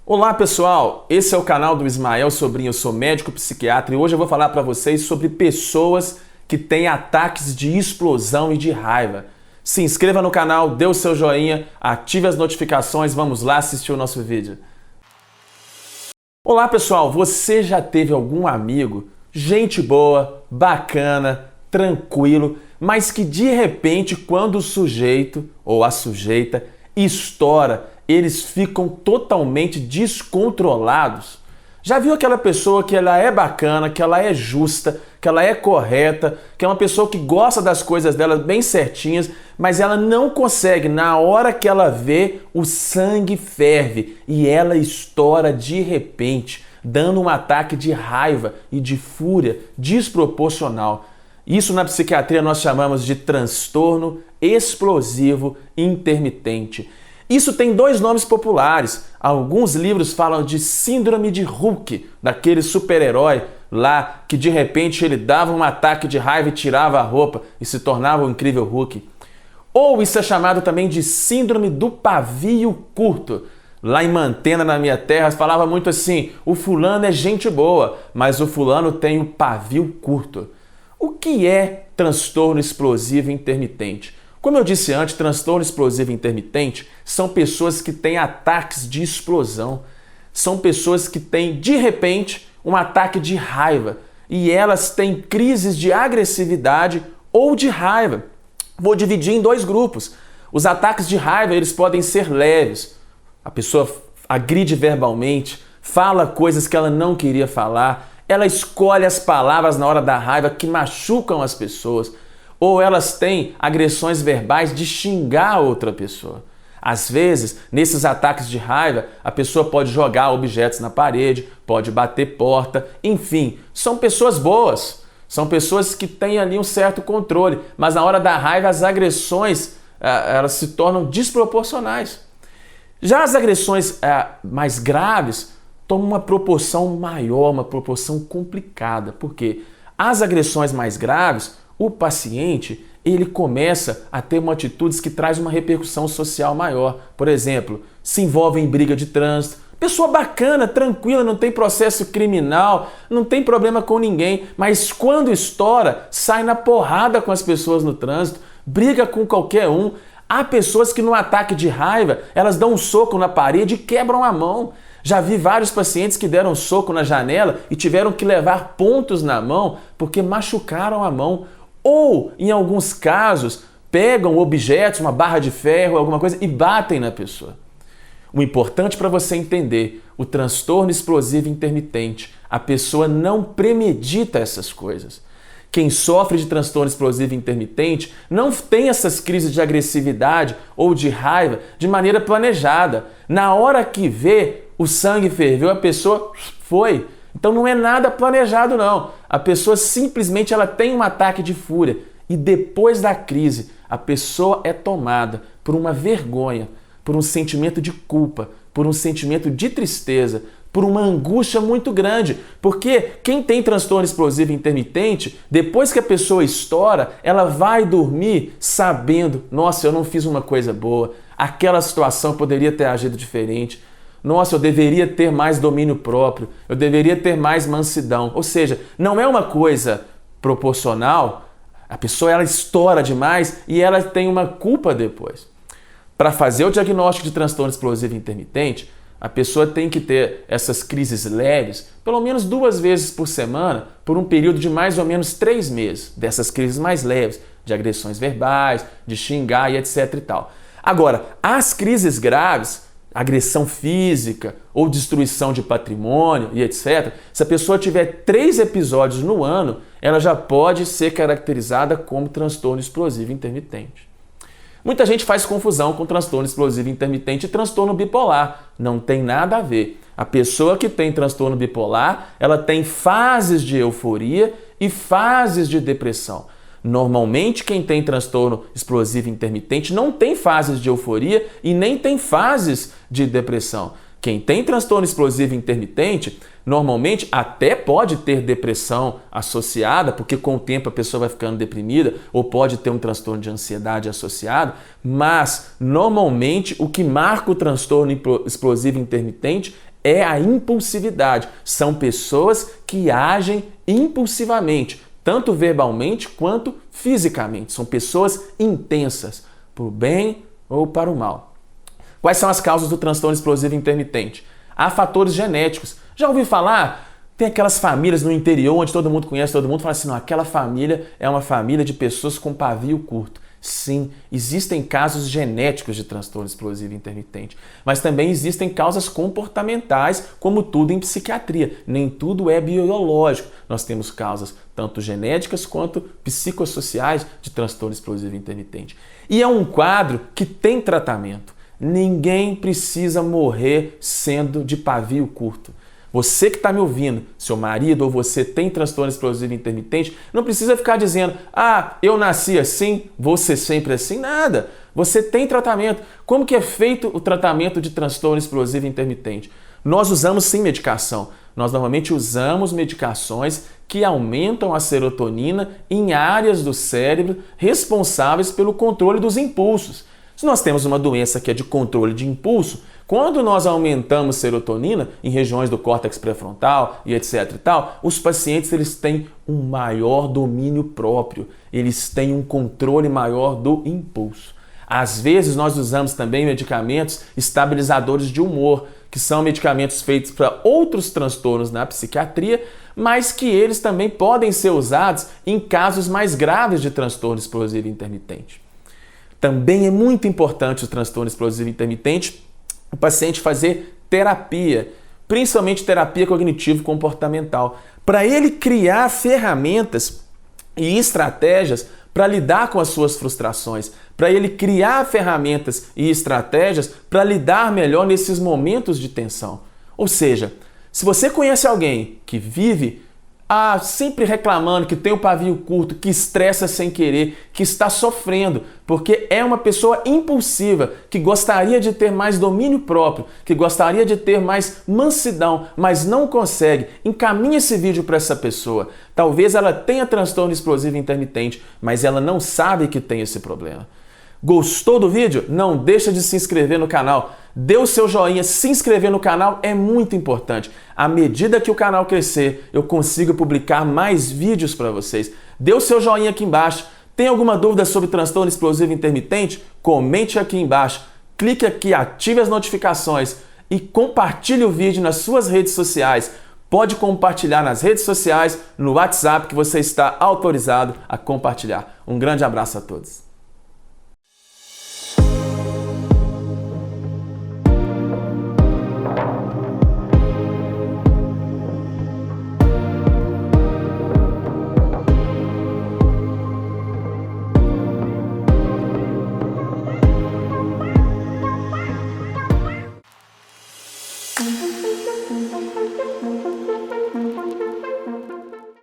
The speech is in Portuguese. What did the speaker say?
Olá pessoal, esse é o canal do Ismael Sobrinho, eu sou médico psiquiatra e hoje eu vou falar para vocês sobre pessoas que têm ataques de explosão e de raiva. Se inscreva no canal, dê o seu joinha, ative as notificações, vamos lá assistir o nosso vídeo. Olá pessoal, você já teve algum amigo, gente boa, bacana, tranquilo, mas que de repente quando o sujeito ou a sujeita estoura, eles ficam totalmente descontrolados? Já viu aquela pessoa que ela é bacana, que ela é justa, que ela é correta, que é uma pessoa que gosta das coisas dela bem certinhas, mas ela não consegue, na hora que ela vê, o sangue ferve e ela estoura de repente, dando um ataque de raiva e de fúria desproporcional. Isso na psiquiatria nós chamamos de transtorno explosivo intermitente. Isso tem dois nomes populares. Alguns livros falam de síndrome de Hulk, daquele super-herói lá que de repente ele dava um ataque de raiva e tirava a roupa e se tornava o incrível Hulk. Ou isso é chamado também de síndrome do pavio curto. Lá em Mantena, na minha terra, falava muito assim: o fulano é gente boa, mas o fulano tem o pavio curto. O que é transtorno explosivo intermitente? Como eu disse antes, transtorno explosivo intermitente são pessoas que têm ataques de explosão. São pessoas que têm, de repente, um ataque de raiva. E elas têm crises de agressividade ou de raiva. Vou dividir em dois grupos. Os ataques de raiva, eles podem ser leves. A pessoa agride verbalmente, fala coisas que ela não queria falar, ela escolhe as palavras na hora da raiva que machucam as pessoas. Ou elas têm agressões verbais de xingar outra pessoa. Às vezes, nesses ataques de raiva, a pessoa pode jogar objetos na parede, pode bater porta, enfim, são pessoas boas, são pessoas que têm ali um certo controle, mas na hora da raiva as agressões elas se tornam desproporcionais. Já as agressões mais graves tomam uma proporção maior, uma proporção complicada, porque as agressões mais graves, o paciente, ele começa a ter atitudes que traz uma repercussão social maior. Por exemplo, se envolve em briga de trânsito. Pessoa bacana, tranquila, não tem processo criminal, não tem problema com ninguém, mas quando estoura, sai na porrada com as pessoas no trânsito, briga com qualquer um. Há pessoas que no ataque de raiva, elas dão um soco na parede e quebram a mão. Já vi vários pacientes que deram um soco na janela e tiveram que levar pontos na mão porque machucaram a mão. Ou, em alguns casos, pegam objetos, uma barra de ferro, alguma coisa, e batem na pessoa. O importante para você entender, o transtorno explosivo intermitente, a pessoa não premedita essas coisas. Quem sofre de transtorno explosivo intermitente não tem essas crises de agressividade ou de raiva de maneira planejada. Na hora que vê, o sangue ferveu, a pessoa foi. Então não é nada planejado não. A pessoa simplesmente ela tem um ataque de fúria e depois da crise a pessoa é tomada por uma vergonha, por um sentimento de culpa, por um sentimento de tristeza, por uma angústia muito grande. Porque quem tem transtorno explosivo intermitente, depois que a pessoa estoura, ela vai dormir sabendo: nossa, eu não fiz uma coisa boa, aquela situação poderia ter agido diferente. Nossa, eu deveria ter mais domínio próprio, eu deveria ter mais mansidão. Ou seja, não é uma coisa proporcional, a pessoa ela estoura demais e ela tem uma culpa depois. Para fazer o diagnóstico de transtorno explosivo intermitente, a pessoa tem que ter essas crises leves, pelo menos 2 vezes por semana, por um período de mais ou menos 3 meses, dessas crises mais leves, de agressões verbais, de xingar e etc e tal. Agora, as crises graves, agressão física ou destruição de patrimônio e etc., se a pessoa tiver 3 episódios no ano, ela já pode ser caracterizada como transtorno explosivo intermitente. Muita gente faz confusão com transtorno explosivo intermitente e transtorno bipolar. Não tem nada a ver. A pessoa que tem transtorno bipolar, ela tem fases de euforia e fases de depressão. Normalmente, quem tem transtorno explosivo intermitente não tem fases de euforia e nem tem fases de depressão. Quem tem transtorno explosivo intermitente Normalmente até pode ter depressão associada, porque com o tempo a pessoa vai ficando deprimida, ou pode ter um transtorno de ansiedade associado, mas normalmente o que marca o transtorno explosivo intermitente é a impulsividade. São pessoas que agem impulsivamente, tanto verbalmente quanto fisicamente. São pessoas intensas, para o bem ou para o mal. Quais são as causas do transtorno explosivo intermitente? Há fatores genéticos. Já ouviu falar? Tem aquelas famílias no interior onde todo mundo conhece todo mundo, fala assim, não, aquela família é uma família de pessoas com pavio curto. Sim, existem casos genéticos de transtorno explosivo intermitente, mas também existem causas comportamentais, como tudo em psiquiatria. Nem tudo é biológico. Nós temos causas tanto genéticas quanto psicossociais de transtorno explosivo intermitente. E é um quadro que tem tratamento. Ninguém precisa morrer sendo de pavio curto. Você que está me ouvindo, seu marido ou você tem transtorno explosivo intermitente, não precisa ficar dizendo, eu nasci assim, vou ser sempre assim, nada. Você tem tratamento. Como que é feito o tratamento de transtorno explosivo intermitente? Nós usamos sim medicação. Nós normalmente usamos medicações que aumentam a serotonina em áreas do cérebro responsáveis pelo controle dos impulsos. Se nós temos uma doença que é de controle de impulso, quando nós aumentamos serotonina em regiões do córtex pré-frontal e etc e tal, os pacientes eles têm um maior domínio próprio, eles têm um controle maior do impulso. Às vezes nós usamos também medicamentos estabilizadores de humor, que são medicamentos feitos para outros transtornos na psiquiatria, mas que eles também podem ser usados em casos mais graves de transtorno explosivo intermitente. Também é muito importante o transtorno explosivo intermitente o paciente fazer terapia, principalmente terapia cognitivo-comportamental, para ele criar ferramentas e estratégias para lidar com as suas frustrações, para ele criar ferramentas e estratégias para lidar melhor nesses momentos de tensão. Ou seja, se você conhece alguém que vive sempre reclamando, que tem o pavio curto, que estressa sem querer, que está sofrendo, porque é uma pessoa impulsiva, que gostaria de ter mais domínio próprio, que gostaria de ter mais mansidão, mas não consegue, encaminhe esse vídeo para essa pessoa. Talvez ela tenha transtorno explosivo intermitente, mas ela não sabe que tem esse problema. Gostou do vídeo? Não deixa de se inscrever no canal. Dê o seu joinha, se inscrever no canal é muito importante. À medida que o canal crescer, eu consigo publicar mais vídeos para vocês. Dê o seu joinha aqui embaixo. Tem alguma dúvida sobre transtorno explosivo intermitente? Comente aqui embaixo. Clique aqui, ative as notificações e compartilhe o vídeo nas suas redes sociais. Pode compartilhar nas redes sociais, no WhatsApp que você está autorizado a compartilhar. Um grande abraço a todos.